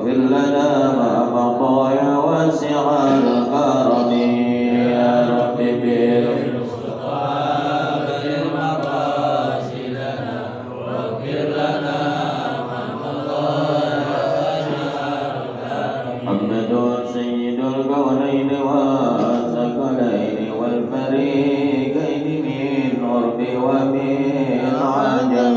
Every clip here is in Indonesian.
واغفر لنا ما مضى يا واسع الكرم يا رب بالمصطفى بلغ مقاصدنا واغفر لنا ما مضى يا واسع الكرم محمد سيد الكونين والثقلين والفريقين من عرب ومن عجم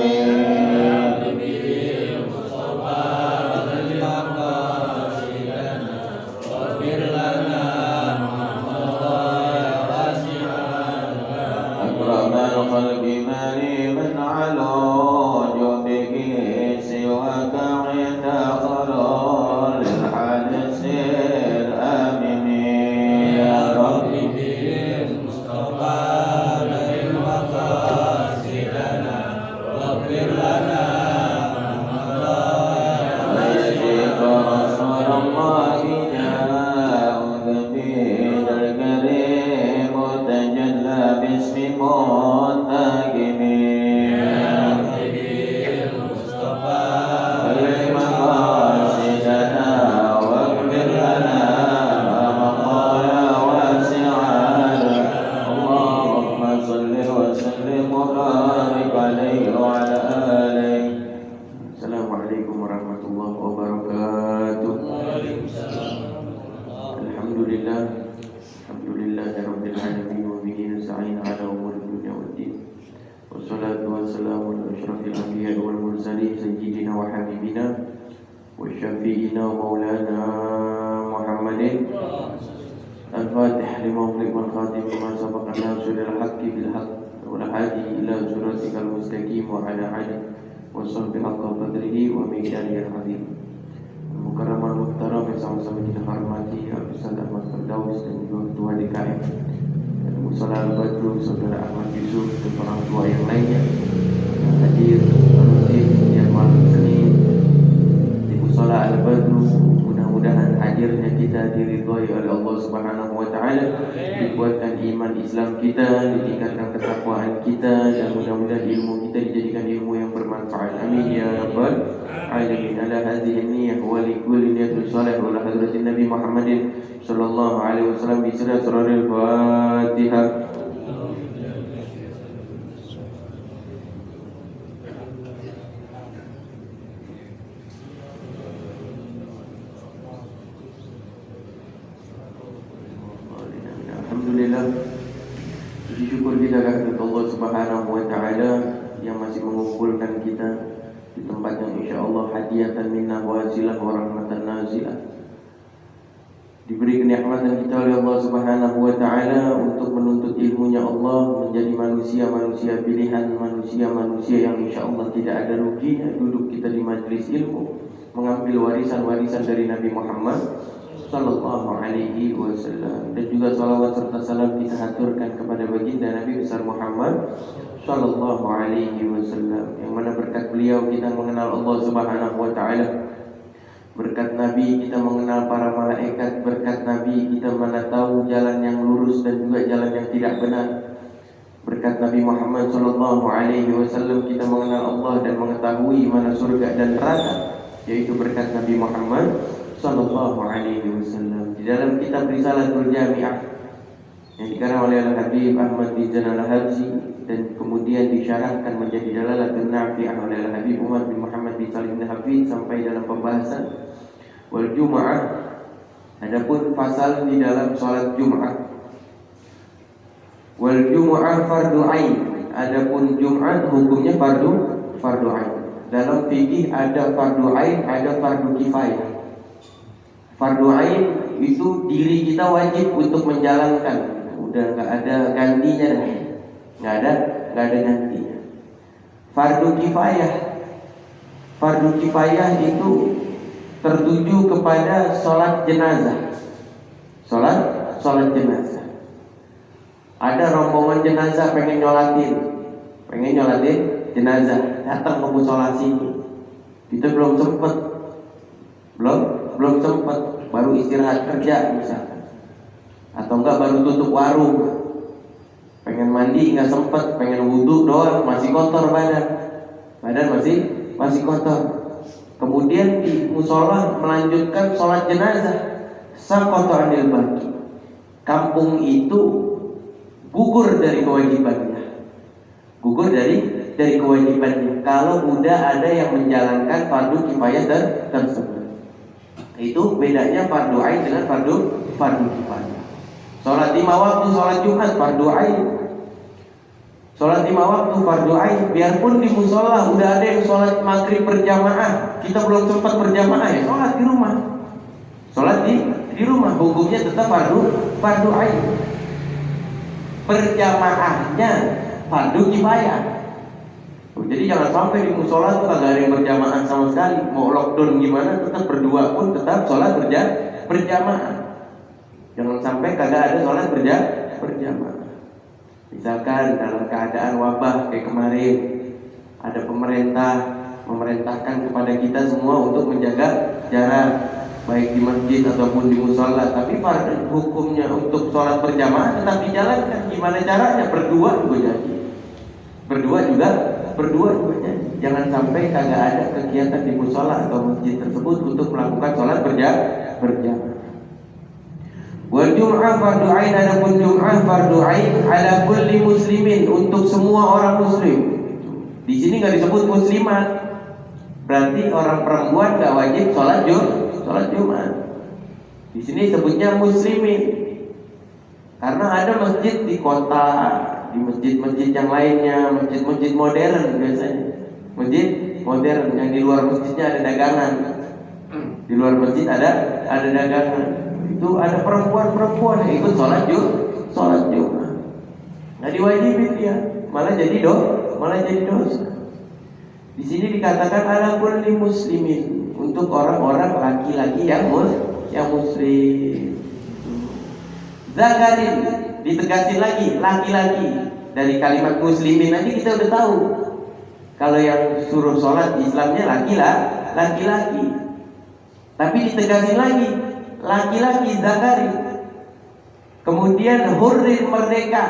Saudara Ahmad Yusuf dan orang tua yang lainnya yang hadir menuntut yang malam Senin di Mushola Al-Badru. Mudah-mudahan hadirnya kita diridhai oleh Allah Subhanahu wa taala, dikuatkan iman Islam kita, ditingkatkan ketakwaan kita, dan mudah-mudahan ilmu kita dijadikan ilmu yang bermanfaat. Amin ya rabbal alamin. Ala hadhihi niyyah wa li kulli niyatin shalih wa la hadratin Nabi Muhammadin sallallahu alaihi wasallam bi surah Al-Fatihah. Puji syukur kita kehadirat Allah Subhanahu wa taala yang masih mengumpulkan kita di tempat yang insyaallah hadiyatan minnah wa zilah wa rahmatan nazilah. Diberi kenikmatan kita oleh Allah Subhanahu wa taala untuk menuntut ilmunya Allah, menjadi manusia-manusia pilihan, manusia-manusia yang insyaallah tidak ada ruginya duduk kita di majelis ilmu, mengambil warisan-warisan dari Nabi Muhammad sallallahu alaihi wasallam. Dan juga salawat serta salam kita haturkan kepada baginda Nabi besar Muhammad sallallahu alaihi wasallam, yang mana berkat beliau kita mengenal Allah Subhanahu wa taala. Berkat Nabi kita mengenal para malaikat. Berkat Nabi kita mana tahu jalan yang lurus dan juga jalan yang tidak benar. Berkat Nabi Muhammad sallallahu alaihi wasallam kita mengenal Allah dan mengetahui mana surga dan neraka, yaitu berkat Nabi Muhammad sallallahu alaihi wasallam. Di dalam kitab Risalatul Jami'ah yang dikarang oleh Al-Habib Ahmad bin Zainal Al-Habsyi dan kemudian disyarahkan menjadi Dalalatul Nafi'ah oleh Al-Habib Umar bin Muhammad bin Salim bin Hafidz sampai dalam pembahasan wal Jum'ah. Adapun pasal di dalam salat Jum'ah, wal Jum'ah fardu ain. Adapun Jum'at hukumnya fardu ain. Dalam fikih ada fardu ain, ada fardu kifayah. Fardu ain itu diri kita wajib untuk menjalankan, udah nggak ada gantinya dah, nggak ada gantinya. Fardu kifayah itu tertuju kepada sholat jenazah. Sholat jenazah. Ada rombongan jenazah pengen nyolatin jenazah, datang ke musola sini. Kita belum sempet, baru istirahat kerja misalkan, atau enggak baru tutup warung, pengen mandi nggak sempet, pengen wudhu doang masih kotor badan masih kotor. kemudian di musola melanjutkan sholat jenazah, saqata anil baqi, kampung itu gugur dari kewajibannya, gugur dari kewajibannya kalau udah ada yang menjalankan fardu kifayah tersebut. Itu bedanya fardu ain dengan fardu kifayah. Sholat 5 waktu sholat Jumat fardu ain. Sholat 5 waktu fardu ain. Biarpun di musola udah ada yang sholat maghrib berjamaah, kita belum sempat berjamaah, ya sholat di rumah. Sholat di rumah, hukumnya tetap fardu ain. Berjamaahnya fardu kifayah. Jadi jangan sampai di musola tuh kagak ada yang berjamaah sama sekali. Mau lockdown gimana, tetap berdua pun tetap sholat berjamaah. Jangan sampai kagak ada sholat berjamaah. Misalkan dalam keadaan wabah kayak kemarin, ada pemerintah memerintahkan kepada kita semua untuk menjaga jarak, baik di masjid ataupun di musola. Tapi hukumnya untuk sholat berjamaah tetap dijalankan. Gimana caranya? Berdua juga jadi. Berdua juga jadi. Jangan sampai kagak ada kegiatan di musola atau masjid tersebut untuk melakukan sholat berjamaah. Wal jum'ah fardu ain, adapun jum'ah fardu ain ala kulli muslimin, untuk semua orang muslim. Di sini nggak disebut muslimat, berarti orang perempuan nggak wajib sholat Jumat. Di sini sebutnya muslimin, karena ada masjid di kota, di masjid-masjid yang lainnya, masjid-masjid modern biasanya, masjid modern yang di luar masjidnya ada dagangan, di luar masjid ada dagangan. Itu ada perempuan yang ikut sholat Jumat, nggak diwajibin dia, malah jadi dosa. Di sini dikatakan ala kulli muslimin, untuk orang-orang laki-laki yang muslim. Zakarin, ditegasin lagi laki-laki. Dari kalimat muslimin aja kita udah tahu kalau yang suruh sholat Islamnya laki-laki. Tapi ditegasin lagi laki-laki, zakari. Kemudian hurrin, merdeka.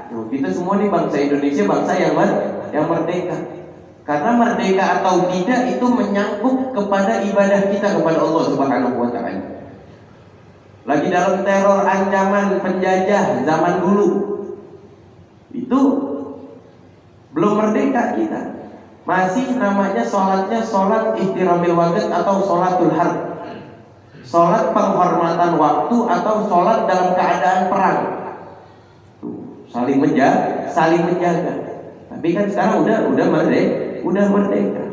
Kita semua nih bangsa Indonesia, bangsa yang merdeka. Karena merdeka atau tidak itu menyangkut kepada ibadah kita kepada Allah Subhanahu wa ta'ala. Lagi dalam teror ancaman penjajah zaman dulu, itu belum merdeka kita. Masih namanya sholatnya sholat ihtiramil waqt atau sholatul harb, sholat penghormatan waktu atau sholat dalam keadaan perang. Saling menjaga. Tapi kan sekarang udah merdeka.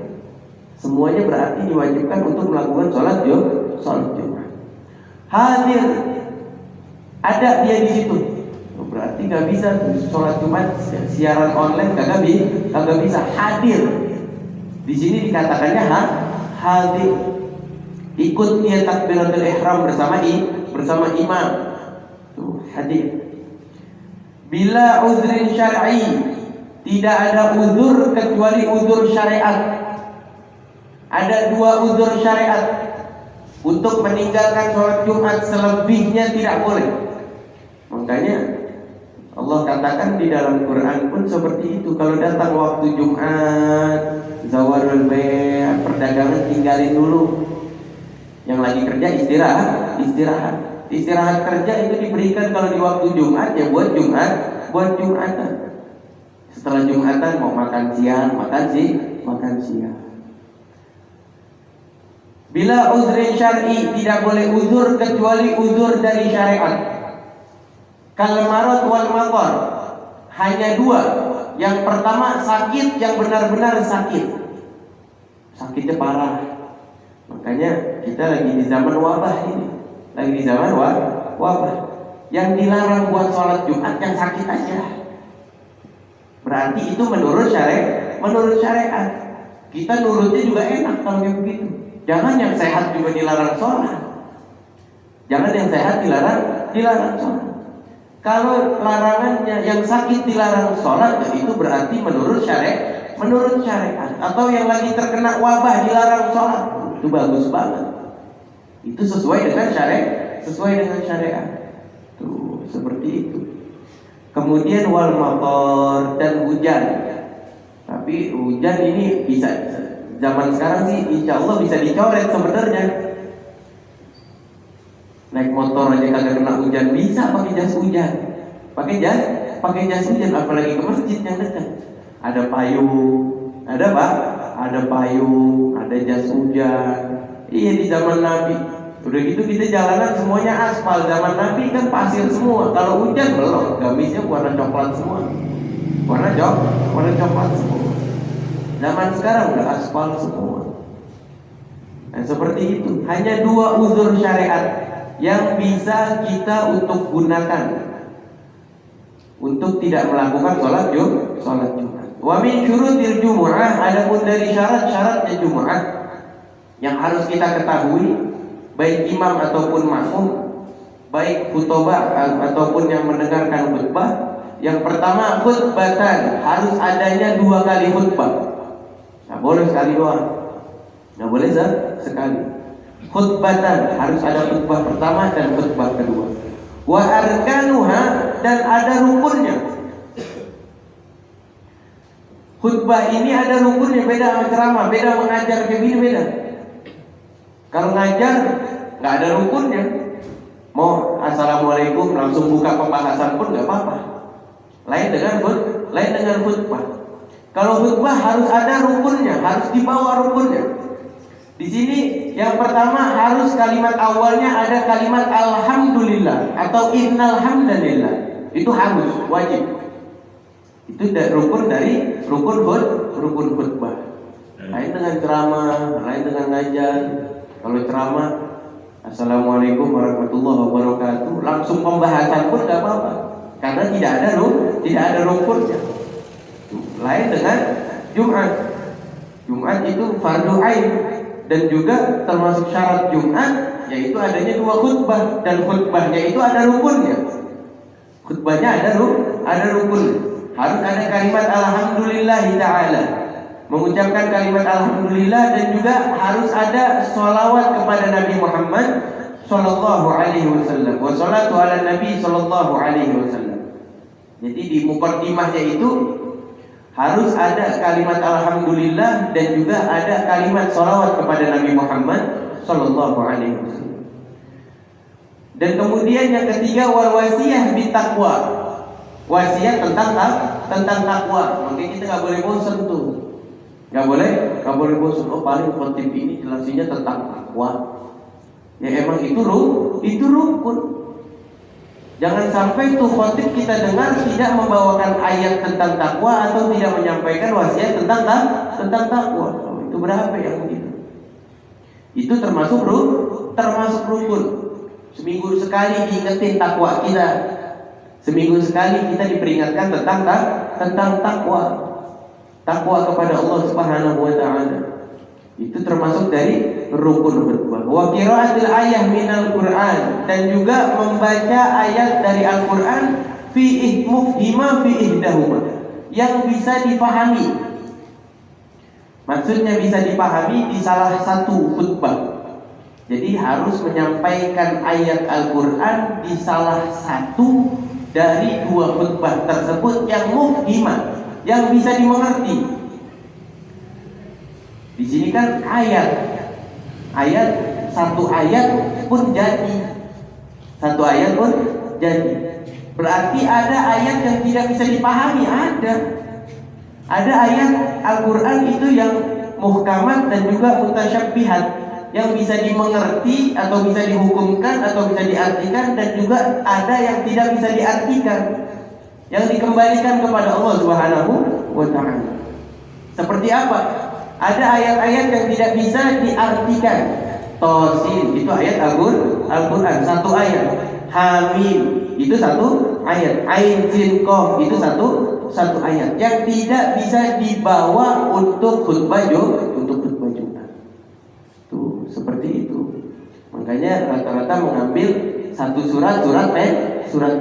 Semuanya berarti diwajibkan untuk melakukan sholat Jumat. Hadir, ada dia di situ. Berarti nggak bisa sholat Jumat siaran online, kagak bisa. Hadir. Di sini dikatakannya hadir. Ikut dia takbiratul ihram bersama imam. Tuh, hadir. Bila uzrin syar'i, tidak ada uzur kecuali uzur syariat. Ada 2 uzur syariat untuk meninggalkan sholat Jumat, selebihnya tidak boleh. Makanya Allah katakan di dalam Quran pun seperti itu. Kalau datang waktu Jumat, zawarul bay', perdagangan tinggalin dulu. Yang lagi kerja istirahat kerja itu diberikan kalau di waktu Jumat ya buat Jumatan. Setelah Jumatan mau makan siang. Bila uzrin syar'i, tidak boleh uzur kecuali uzur dari syariat. Kal marad wal maqar, hanya 2. Yang pertama sakit yang benar-benar sakit, sakitnya parah. Makanya kita lagi di zaman wabah ini, wabah. Yang dilarang buat sholat Jumat yang sakit aja. Berarti itu menurut syariat. Kita nurutnya juga enak kalau kayak begitu. Jangan yang sehat juga dilarang sholat. Jangan yang sehat dilarang sholat. Kalau larangannya yang sakit dilarang sholat, itu berarti menurut syariat. Atau yang lagi terkena wabah dilarang sholat, itu bagus banget. Itu sesuai dengan syariat. Tuh, seperti itu. Kemudian wal matar, dan hujan. Tapi hujan ini bisa Zaman sekarang sih insya Allah bisa dicoret sebenarnya. Naik motor aja kagak kena hujan bisa pakai jas hujan. Pakai jas hujan, apalagi ke masjid yang dekat. Ada payung, ada apa? Ada payung, ada jas hujan. Iya, di zaman Nabi. Udah gitu kita jalanan semuanya aspal. Zaman Nabi kan pasir semua. Kalau hujan belum, gamisnya warna coklat semua. Warna coklat semua. Zaman sekarang udah aspal semua. Nah, seperti itu. Hanya dua uzur syariat yang bisa kita untuk gunakan untuk tidak melakukan sholat Jumat. Wa min syurutil Jumu'ah, adapun dari syarat-syaratnya Jumat yang harus kita ketahui, baik imam ataupun makmum, baik khutbah ataupun yang mendengarkan khutbah. Yang pertama, khutbatan, harus adanya 2 kali khutbah. Nggak boleh sekali doang, nggak boleh sekali. Khutbatan, harus ada khutbah pertama dan khutbah kedua. Wa arkanuha, dan ada rukunnya. Khutbah ini ada rukunnya, beda sama ceramah, beda mengajar kayak gini, beda. Kalau ngajar nggak ada rukunnya, mau assalamualaikum langsung buka pembahasan pun nggak apa-apa. Lain dengan khutbah. Kalau khutbah harus ada rukunnya, harus dibawa rukunnya. Di sini yang pertama harus kalimat awalnya ada kalimat alhamdulillah atau innal hamdalillah. Itu harus wajib. Itu rukun khutbah. Lain dengan ceramah, lain dengan ngajar. Kalau ceramah, assalamualaikum warahmatullahi wabarakatuh, langsung pembahasan pun nggak apa-apa, karena tidak ada rukunnya. Lain dengan Jumat. Jumat itu fardu ain, dan juga termasuk syarat Jumat yaitu adanya 2 khutbah, dan khutbahnya itu ada rukunnya. Khutbahnya ada rukun. Harus ada kalimat alhamdulillahi ta'ala, mengucapkan kalimat alhamdulillah, dan juga harus ada sholawat kepada Nabi Muhammad sallallahu alaihi wasallam. Wa sholatu ala Nabi sallallahu alaihi wasallam. Jadi di muqaddimahnya itu harus ada kalimat alhamdulillah dan juga ada kalimat sholawat kepada Nabi Muhammad sallallahu alaihi wasallam. Dan kemudian yang ketiga, wal wasiyah bitaqwa. Wasiat tentang takwa. Makanya kita nggak boleh bosan tuh. Nggak boleh bosan. Oh, paling khotib ini jelasinnya tentang takwa. Ya emang itu rukun. Jangan sampai tuh khotib kita dengar tidak membawakan ayat tentang takwa atau tidak menyampaikan wasiat tentang takwa. Oh, itu berapa yang begitu? Itu termasuk rukun. Seminggu sekali diingetin takwa kita. Seminggu sekali kita diperingatkan tentang takwa kepada Allah Subhanahu wa taala. Itu termasuk dari rukun khutbah. Wa qiraatil ayah minal Qur'an, dan juga membaca ayat dari Al-Qur'an fi mufhima fi ihdahuma, yang bisa dipahami. Maksudnya bisa dipahami di salah satu khutbah. Jadi harus menyampaikan ayat Al-Qur'an di salah satu dari 2 khutbah tersebut yang mufhimah, yang bisa dimengerti. Di sini kan satu ayat pun jadi. Berarti ada ayat yang tidak bisa dipahami, ada ayat Al-Qur'an itu yang muhkamat dan juga mutasyabbihat, yang bisa dimengerti atau bisa dihukumkan atau bisa diartikan, dan juga ada yang tidak bisa diartikan, yang dikembalikan kepada Allah Subhanahu wa ta'ala. Seperti apa? Ada ayat-ayat yang tidak bisa diartikan. Tosin itu ayat Al-Qur'an, satu ayat. Hamim itu satu ayat. Ain sin qaf itu satu ayat yang tidak bisa dibawa untuk khutbah Jumat. Tuh, seperti itu. Makanya rata-rata mengambil satu surat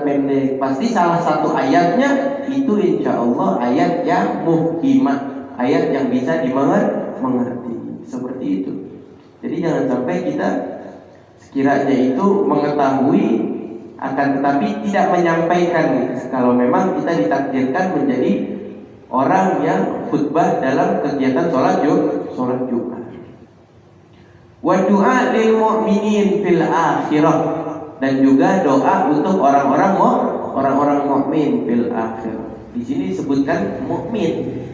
pendek. Pasti salah satu ayatnya itu insya Allah ayat yang muhkimah, ayat yang bisa dimengerti. Seperti itu. Jadi jangan sampai kita sekiranya itu mengetahui akan tetapi tidak menyampaikan. Kalau memang kita ditakdirkan menjadi orang yang khutbah dalam kegiatan sholat Jumat. Wa du'a lil mu'minin fil akhirah, dan juga doa untuk orang-orang mukmin fil akhirah. Di sini disebutkan mukmin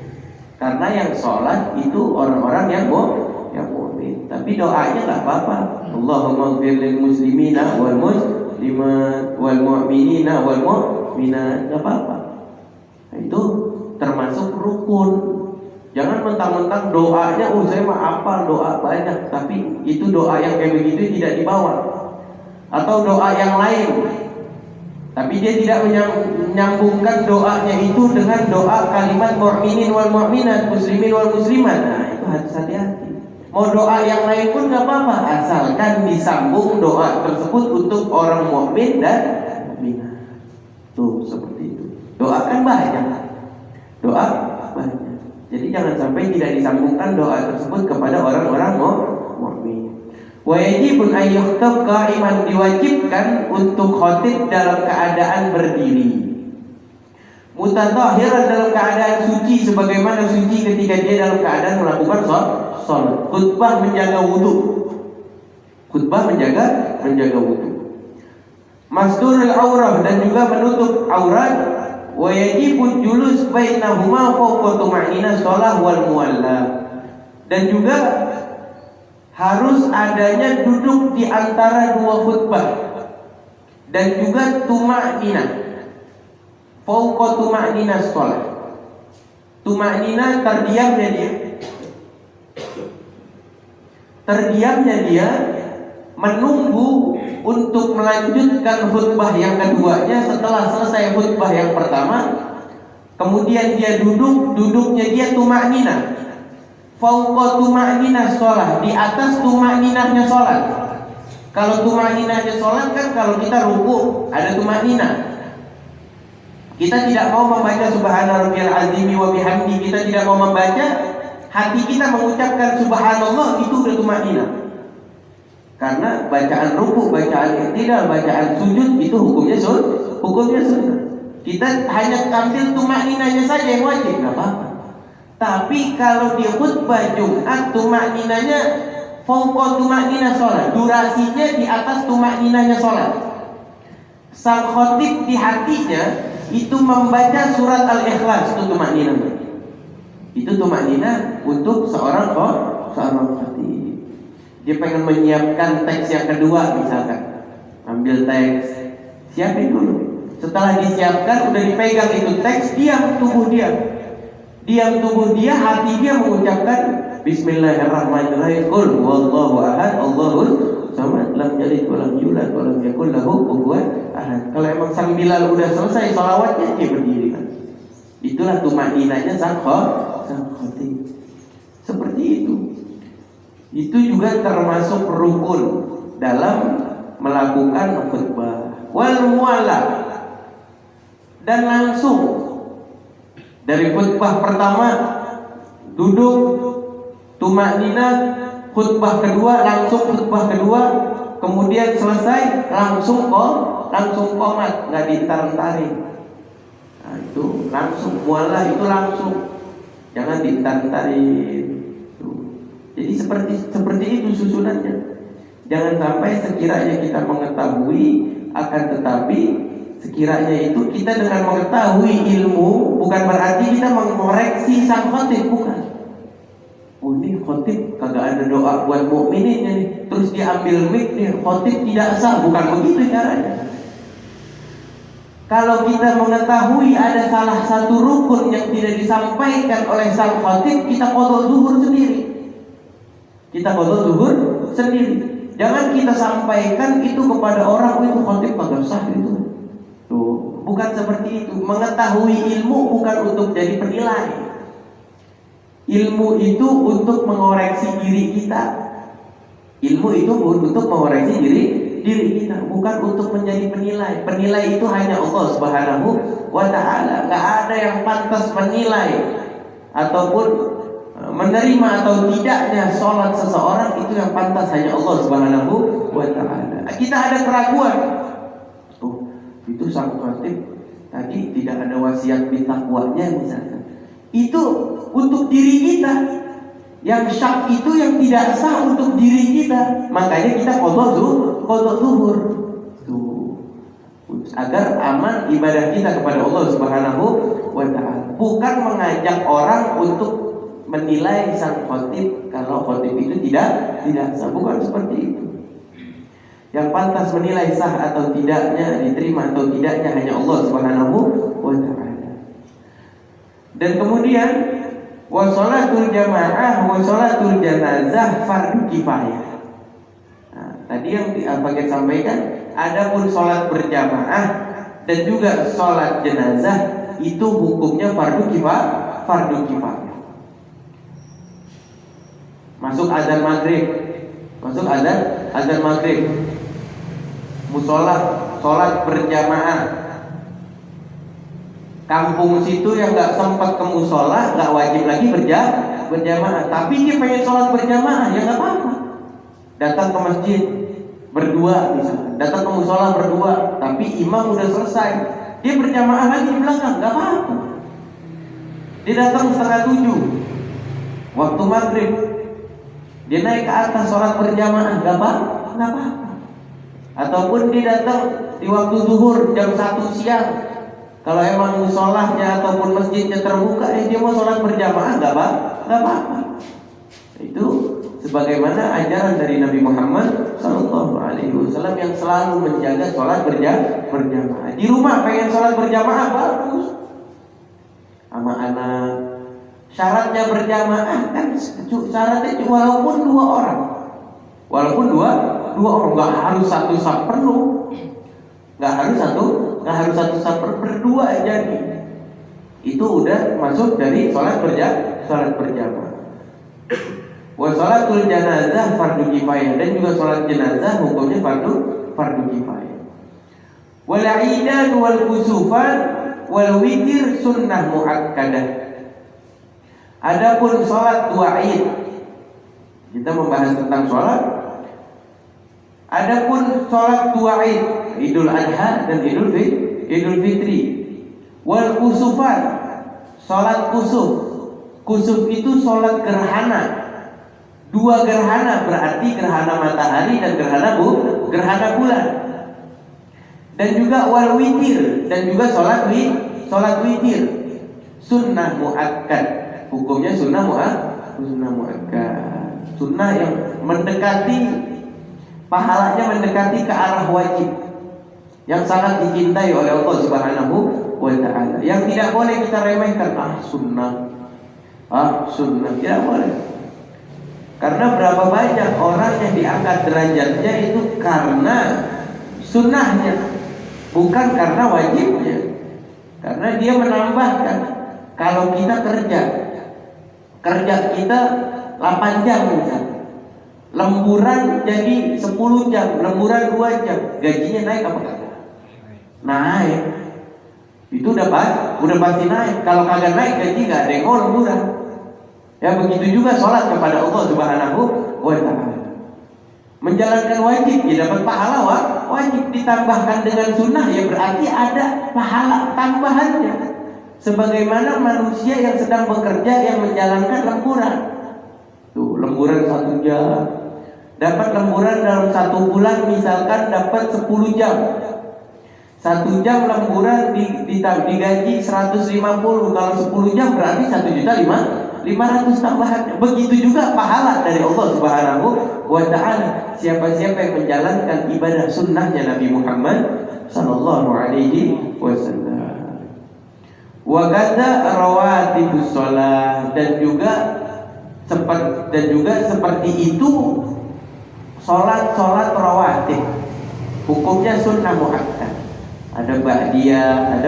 karena yang sholat itu orang-orang yang mukmin. Tapi doanya nggak apa-apa. Allahumma ighfir lil muslimina wal muslimat wal mu'minina wal mu'minat, nggak apa-apa. Itu termasuk rukun. Jangan mentang-mentang doanya, saya mah hafal doa banyak, tapi itu doa yang kayak begitu tidak dibawa. Atau doa yang lain, tapi dia tidak menyambungkan doanya itu dengan doa kalimat mu'minin wal mu'minat, muslimin wal muslimat. Nah, itu hati-hati. Mau doa yang lain pun nggak apa-apa, asalkan disambung doa tersebut untuk orang mukmin dan mukminat. Tuh seperti itu. Doa kan banyak. Doa banyak. Jadi jangan sampai tidak disambungkan doa tersebut kepada orang-orang mukmin. Wa yajibun an yukhtab qa'iman, diwajibkan untuk khatib dalam keadaan berdiri. Mutatahhiran, dalam keadaan suci sebagaimana suci ketika dia dalam keadaan melakukan salat. Khutbah menjaga wudu. Khutbah menjaga wudu. Masturul aurah, dan juga menutup aurat. Wa yajibun julus bainahuma fawqa tuma'nina shalah wal muwalla, dan juga harus adanya duduk di antara dua khutbah dan juga tuma'nina. Fawqa tuma'nina shalah. Tuma'nina terdiamnya dia menunggu untuk melanjutkan khutbah yang keduanya setelah selesai khutbah yang pertama. Kemudian dia duduknya dia tuma'nina. Fauqa tuma'nina sholat, di atas tuma'ninahnya sholat. Kalau tuma'ninahnya sholat kan kalau kita ruku ada tuma'ninah. Kita tidak mau membaca subhana rabbiyal azimi wa bihamdi, kita tidak mau membaca, hati kita mengucapkan subhanallah, itu udah tuma'ninah. Karena bacaan ruku, bacaan i'tidal, bacaan sujud itu hukumnya sunnah. Kita hanya ambil tuma'ninahnya saja yang wajib, nggak apa-apa. Tapi kalau di khutbah Jumat tuma'ninahnya fauqa tuma'ninah sholat, durasinya di atas tuma'ninahnya sholat. Sang khotib di hatinya itu membaca surat Al-Ikhlas, itu tuma'ninah. Itu tuma'ninah untuk seorang khotib. Dia pengen menyiapkan teks yang kedua misalkan, ambil teks, siapin dulu. Setelah disiapkan, udah dipegang itu teks, diam tubuh dia, hati dia mengucapkan Bismillahirrahmanirrahim. Qul huwallahu ahad, Allahus samad, lam yalid wa lam yulad wa lam yakul lahu kufuwan ahad. Kalau emang sang Bilal udah selesai shalawatnya, dia berdiri kan. Itulah tuma'ninahnya sang khotib. Seperti itu. Itu juga termasuk rukun dalam melakukan khutbah. Wal muwalla, dan langsung dari khutbah pertama duduk tuma'ninah, khutbah kedua langsung khutbah kedua, kemudian selesai langsung qomat, nggak diintar-intarin. Nah, itu langsung muwalla, itu langsung, jangan diintar-intarin. Jadi seperti itu susunannya. Jangan sampai sekiranya kita mengetahui, akan tetapi sekiranya itu kita dengan mengetahui ilmu bukan berarti kita mengoreksi sang khotib, bukan. Oh, ini khotib kagak ada doa buat mukmininnya nih, terus dia ambil mic nih, khotib tidak sah, bukan begitu caranya. Kalau kita mengetahui ada salah satu rukun yang tidak disampaikan oleh sang khotib, kita qadha zuhur sendiri. Jangan kita sampaikan itu kepada orang, itu khotib kagak sah itu. Tuh, bukan seperti itu. Mengetahui ilmu bukan untuk jadi penilai. Ilmu itu untuk mengoreksi diri kita. Ilmu itu untuk mengoreksi diri kita, bukan untuk menjadi penilai. Penilai itu hanya Allah Subhanahu wa ta'ala. Gak ada yang pantas menilai ataupun menerima atau tidaknya sholat seseorang, itu yang pantas hanya Allah Subhanahu wa ta'ala. Kita ada keraguan, itu sang khotib tadi tidak ada wasiat bitakwanya misalkan, itu untuk diri kita. Yang syak itu yang tidak sah untuk diri kita. Makanya kita qadha zuhur. Tuh. Agar aman ibadah kita kepada Allah Subhanahu wa taala. Bukan mengajak orang untuk menilai sang khatib kalau khatib itu tidak sah. Bukan seperti itu. Yang pantas menilai sah atau tidaknya, diterima atau tidaknya hanya Allah Subhanahu wa taala. Dan kemudian wa sholatul jamaah wa sholatul janazah fardu kifayah. Nah, tadi yang bagian sampaikan, adapun sholat berjamaah dan juga sholat jenazah itu hukumnya fardu kifayah. Masuk azan maghrib, musola sholat berjamaah. Kampung situ yang nggak sempat ke musola nggak wajib lagi berjamaah, tapi dia pengen sholat berjamaah ya nggak apa-apa. Datang ke masjid berdua misalnya, datang ke musola berdua, tapi imam udah selesai, dia berjamaah lagi di belakang nggak apa-apa. Dia datang 6:30 waktu maghrib, dia naik ke atas sholat berjamaah nggak apa-apa. Ataupun dia datang di waktu zuhur jam 1 siang. Kalau emang musolahnya ataupun masjidnya terbuka, dia mau sholat berjamaah nggak apa-apa. Itu sebagaimana ajaran dari Nabi Muhammad SAW yang selalu menjaga sholat berjamaah. Di rumah pengen sholat berjamaah bagus, sama anak. Syaratnya berjamaah kan syaratnya walaupun dua orang, nggak harus satu saf penuh. Nggak harus satu safar, berdua aja nih. Itu udah masuk dari sholat berjamaah. Wa sholatul janazah fardu kifayah, dan juga sholat jenazah hukumnya fardu kifayah. Wal aidan wal kusufan wal witir sunnah muakkadah. Adapun sholat dua id, kita membahas tentang sholat. Adapun sholat dua id, Idul Adha dan Idul Fitri. Wal kusufan, sholat kusuf. Kusuf itu sholat gerhana. Dua gerhana, berarti gerhana matahari dan gerhana bulan. Dan juga wal witir, dan juga sholat witir. Sunnah muakkad, hukumnya sunnah muakkad. Sunnah yang mendekati, pahalanya mendekati ke arah wajib, yang sangat dicintai oleh Allah Subhanahu wa taala. Yang tidak boleh kita remehkan, sunnah, tidak boleh. Karena berapa banyak orang yang diangkat derajatnya itu karena sunnahnya, bukan karena wajibnya. Karena dia menambahkan, kalau kita kerja kita 8 jam misalnya, lemburan jadi 10 jam, lemburan 2 jam, gajinya naik apa kagak? Naik. Itu udah pasti naik. Kalau kagak naik gaji nggak ada yang mau lemburan. Ya begitu juga sholat kepada Allah Subhanahu wa taala. Menjalankan wajib ya dapat pahala wajib, ditambahkan dengan sunnah ya berarti ada pahala tambahannya. Sebagaimana manusia yang sedang bekerja yang menjalankan lemburan. Tuh, lemburan 1 jam. Dapat lemburan dalam 1 bulan misalkan dapat 10 jam. 1 jam lemburan digaji 150. Kalau 10 jam berarti 1.500.000 tambahan. Begitu juga pahala dari Allah Subhanahu wa taala. Siapa-siapa yang menjalankan ibadah sunnahnya Nabi Muhammad sallallahu alaihi wasallam. Wa kadza rawatibus shalah, dan juga seperti itu sholat rawatib, hukumnya sunnah muakkad. Ada ba'diyah,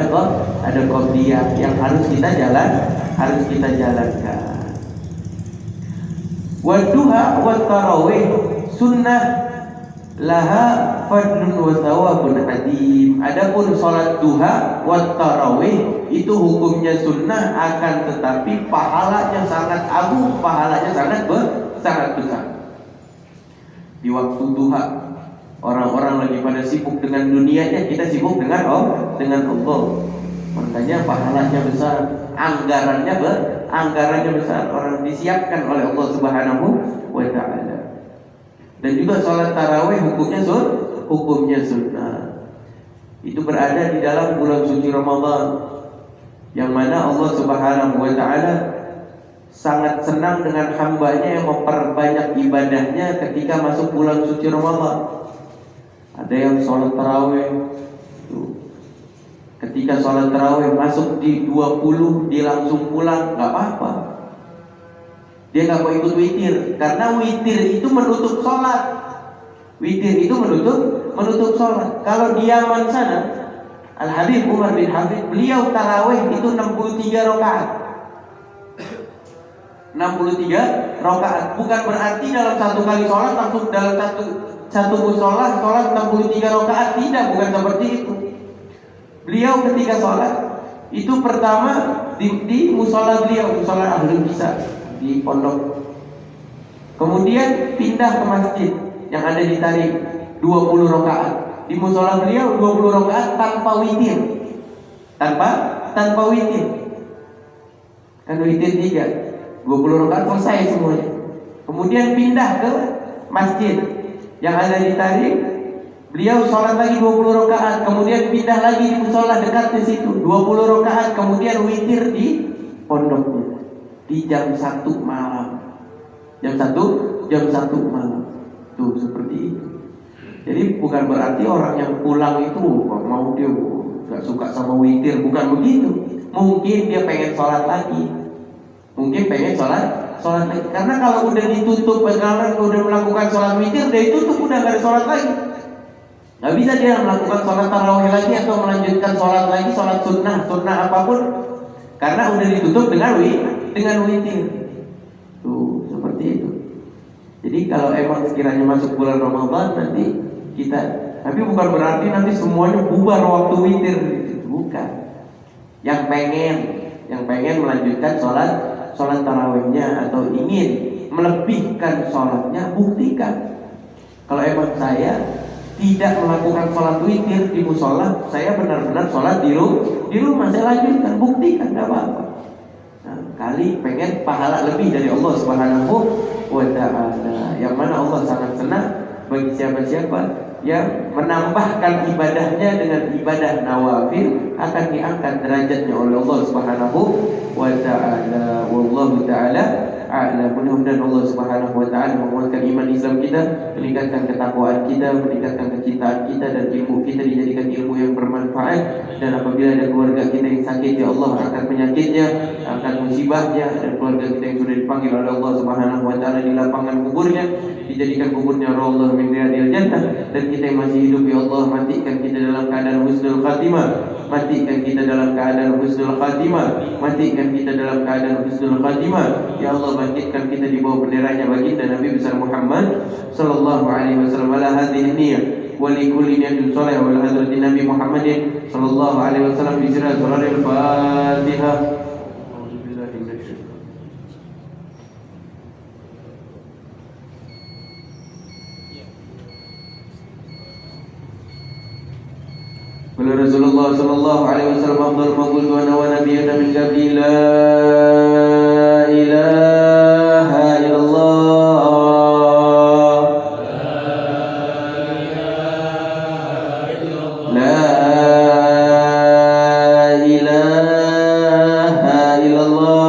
ada qabliyah yang harus kita jalankan. Wa duha wa tarawih sunnah laha fadlun wa thawabun adim. Adapun sholat duha wa tarawih itu hukumnya sunnah, akan tetapi pahalanya sangat agung, pahalanya sangat besar. Di waktu duha orang-orang lagi pada sibuk dengan dunianya, kita sibuk dengan Allah. Makanya pahalanya besar, anggarannya anggarannya besar, orang disiapkan oleh Allah Subhanahu wa taala. Dan juga sholat tarawih hukumnya sunnah. Itu berada di dalam bulan suci Ramadan, yang mana Allah Subhanahu wa taala sangat senang dengan hambanya yang memperbanyak ibadahnya ketika masuk bulan suci Ramadan. Ada yang sholat tarawih, ketika sholat tarawih masuk di 20 dia langsung pulang, nggak apa-apa. Dia nggak mau ikut witir, karena witir itu menutup sholat. Witir itu menutup sholat. Kalau di Yaman sana, Al Habib Umar bin Hafid, beliau tarawih itu 63 rakaat. 63 rakaat. Bukan berarti dalam satu kali sholat langsung dalam satu musola sholat 63 rakaat, tidak, bukan seperti itu. Beliau ketika sholat itu pertama di musola beliau, musola Ahlul Bisa di pondok. Kemudian pindah ke masjid yang ada di Tarim, 20 rakaat. Di musola beliau 20 rakaat tanpa witir. Tanpa witir. Kan witir 3, 20 rakaat selesai semuanya. Kemudian pindah ke masjid yang ada di Tarim, beliau sholat lagi 20 rakaat, kemudian pindah lagi di musola dekat di situ 20 rakaat, kemudian witir di pondoknya di jam 1 malam. Jam 1 malam. Tuh seperti itu. Jadi bukan berarti orang yang pulang itu mau dia nggak suka sama witir, bukan begitu. Mungkin dia pengen sholat lagi. Karena kalau udah ditutup, kalau udah melakukan sholat witir, udah ditutup, udah nggak ada sholat lagi. Nggak bisa dia melakukan sholat tarawih lagi atau melanjutkan sholat lagi, sholat sunnah apapun, karena udah ditutup dengan witir. Tuh seperti itu. Jadi kalau emang sekiranya masuk bulan Ramadan nanti kita, tapi bukan berarti nanti semuanya bubar waktu witir, bukan. Yang pengen melanjutkan sholat tarawihnya atau ingin melebihkan sholatnya, buktikan. Kalau emang saya tidak melakukan sholat witir di musola, saya benar-benar sholat di rumah, saya lanjutkan, buktikan, nggak apa-apa. Nah, kali pengen pahala lebih dari Allah Subhanahu wa taala, yang mana Allah sangat senang bagi siapa-siapa yang menambahkan ibadahnya dengan ibadah nawafil, akan diangkat derajatnya oleh Allah Subhanahu wa taala. Wallahu taala a'lam. Mudah-mudahan Allah Subhanahu wa taala menguatkan iman Islam kita, meningkatkan ketakwaan kita, meningkatkan kecintaan kita, dan ilmu kita dijadikan ilmu yang bermanfaat. Dan apabila ada keluarga kita yang sakit, ya Allah angkat penyakitnya, angkat musibahnya, dan keluarga kita yang sudah dipanggil oleh Allah Subhanahu wa taala di lapangan kuburnya, dijadikan kuburnya raudhah min riyadil jannah. Dan kita yang masih hidup, ya Allah matikan kita dalam keadaan husnul khatimah, matikan kita dalam keadaan husnul khatimah, matikan kita dalam keadaan husnul khatimah. Ya Allah bangkitkan kita di bawah benderanya baginda Nabi besar Muhammad sallallahu alaihi wasallam. Ala hadhihi niyyah wa li kulli niyatin salih wa hadratin Nabi Muhammadin sallallahu alaihi wasallam bi sirri al Fatihah. A'udzubillahi minasyaitonir Qala Rasulullah sallallahu alaihi wasallam afdal ma qultu ana wa nabiyyuna min qabli la ilaha illallah la ilaha illallah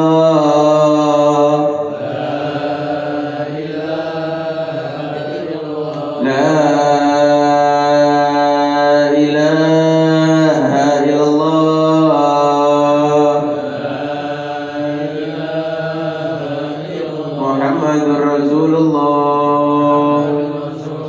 la Muhammadur Rasulullah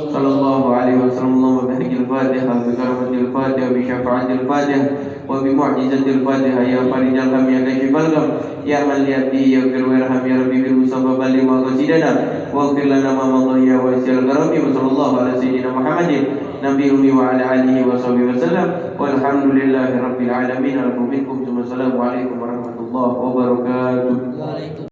sallallahu alaihi wasallam. Allahumma bihaqil Fatihah bi karamatil Fatihah bi syafaatil Fatihah wa bi mu'jizatil Fatihah ya farijal ham ya kashifal gham ya man yati ya firwarham ya rabbi bil musafa bali ma qasidana wa ighfir lana ma madhiya wa sil karami wa sallallahu ala sayyidina Muhammadin nabiyyi wa ala alihi wa sahbihi wasallam walhamdulillahi rabbil alamin. Assalamualaikum warahmatullahi wabarakatuh.